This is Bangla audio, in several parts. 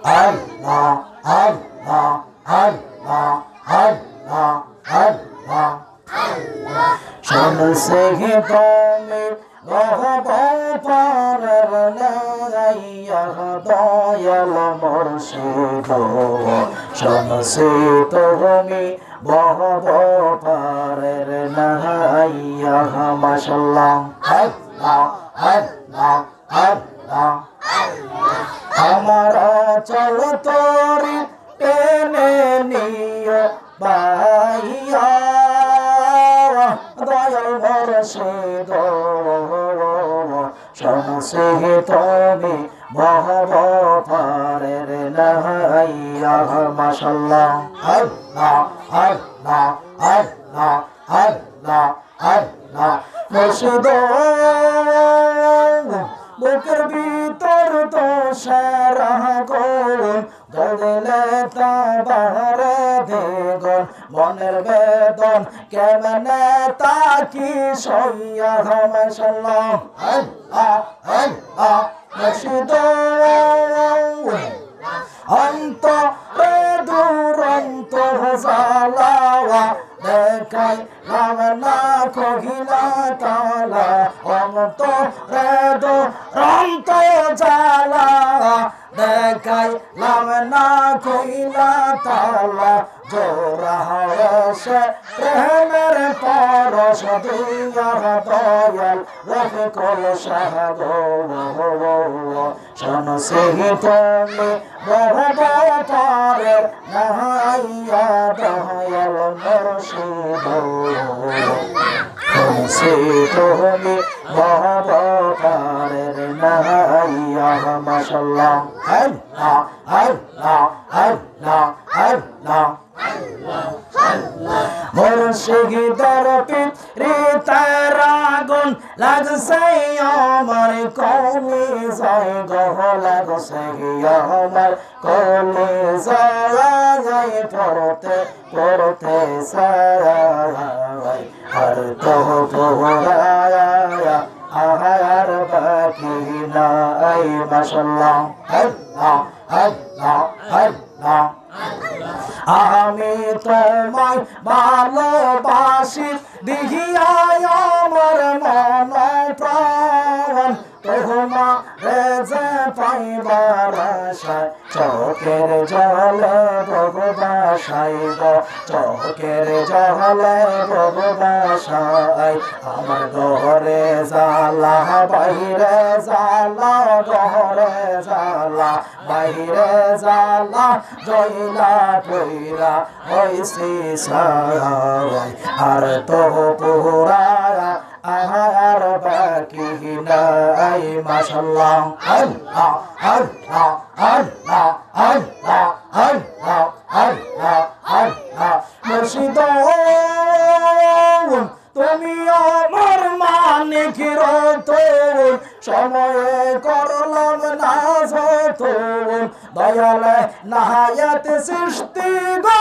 আল্লাহ আল্লাহ আল্লাহ আল্লাহ আল্লাহ শুনছে তুমি ভবপারের নাইয়া দয়াল মুর্শিদ শুনছে তুমি ভবপারের নাইয়া মাশাআল্লাহ আল্লাহ আল্লাহ আল্লাহ আমার চল তোরি টেনে নিয়ে বাইয়া দয়াল মুর্শিদ শুনছে তুমি ভবপারের নাইয়া মাশাআল্লাহ আল্লাহ আল্লাহ আল্লাহ আল্লাহ আল্লাহ মুর্শিদ বুকের ভিতর তো সারা গুণ দিলে তা বাহারে দেগন মনের বেদন কেমনে তা কি সইয়া মাশাআল্লাহ আল্লাহ আল্লাহ মুর্শিদ অন্তরে দুরন্ত জালাওয়া দেখাই নাম না কহিলা তালা অন্তরে দুরন্ত জালা দেখাই নাম না কহিলা তালা জোড়া হয়েছে প্রেমের পরশ দিয়া দয়াল রফিকুল শাহ শুনছে তুমি ভবপারের নাইয়া দয়াল মুর্শিদ শুনছে তুমি ভবপারের নাইয়া মাশাআল্লাহ আল্লাহ আল্লাহ আল্লাহ আল্লাহ মুর্শিদের পিরিতের আগুন লাগছে আমার কলিজায় গো লাগছে আমার কলিজায় পড়তে পড়তে সারায় আর তো পুরায়া আর বাকি নাই মাশাআল্লাহ আল্লাহ আল্লাহ আল্লাহ আমি তোমায় ভালোবাসি দেখিয়া আমার মন প্রাণ তোমারে যে পাইবার আশায় চোখের জলে ভগবাসাই গো চোখের জলে ভগবাসাই আমার ঘরে জ্বালা বাইরে জ্বালা ঘরে জ্বালা বাইরে জ্বালা জয়লা পইরা হইছি সারাই আর তো পুরা আর বাকি নাই মাশাআল্লাহ আল্লাহ আল্লাহ আল্লাহ আল্লাহ আল্লাহ আল্লাহ আল্লাহ মুর্শিদ তুমি আমার মানিক রতন সময়ে করলাম না যতন দয়াল নাহায়াত সৃষ্টি গো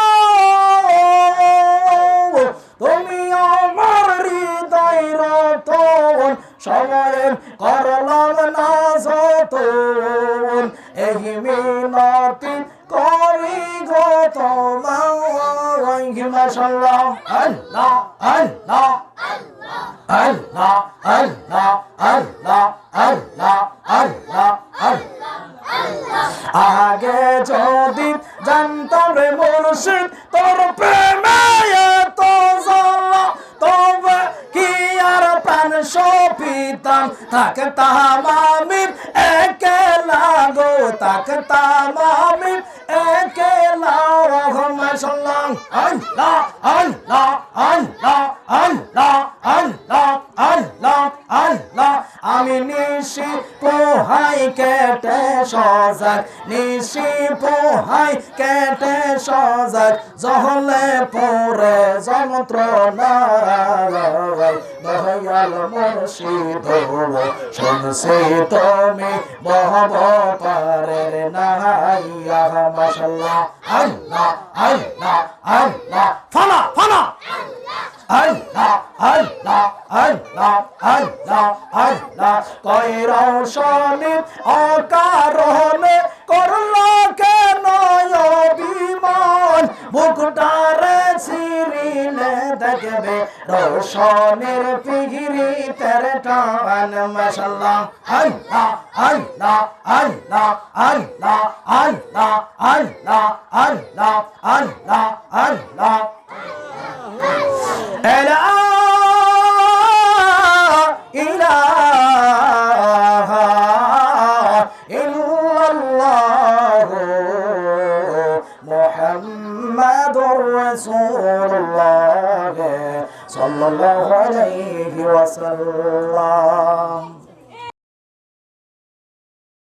তুমি আমার হৃদয় রতন সময়ে করলাম না যতন এই মিনতি করি গো তোমায় মাশাআল্লাহ আল্লাহ আল্লাহ আল্লাহ আল্লাহ আল্লাহ আল্লাহ আল্লাহ আগে যদি জানতাম রে মুর্শিদ তোর প্রেমে এত জ্বালা তবে কি আর প্রাণ সপিতাম থাকতাম আমি একলা গো থাকতাম আমি একলা মাশাআল্লাহ আল্লাহ আল্লাহ আল্লাহ আল্লাহ আল্লাহ আল্লাহ আল্লাহ আমি নিশি পোহাই কেটে সজাগ নিশি পোহাই কেটে সজাগ জহলে পরে যন্ত্রণা দয়াল মুর্শিদ শুনছি তুমি ভবপারের নাইয়া মাশাআল্লাহ আল্লাহ আল্লাহ আল্লাহ ফানা ফানা আল্লাহ আল্লাহ আল্লাহ আল্লাহ আল্লাহ কই রওশনী অকারণে করলো কে রোশনের পিহিরিতের টান মাশাআল্লাহ আল্লাহ আল্লাহ আল্লাহ আল্লাহ আল্লাহ আল্লাহ আল্লাহ আল্লাহ আল্লাহ লা ইলাহা ইল্লাল্লাহ মুহাম্মাদুর রাসূলুল্লাহ সাল্লাল্লাহু আলাইহি ওয়াসাল্লাম।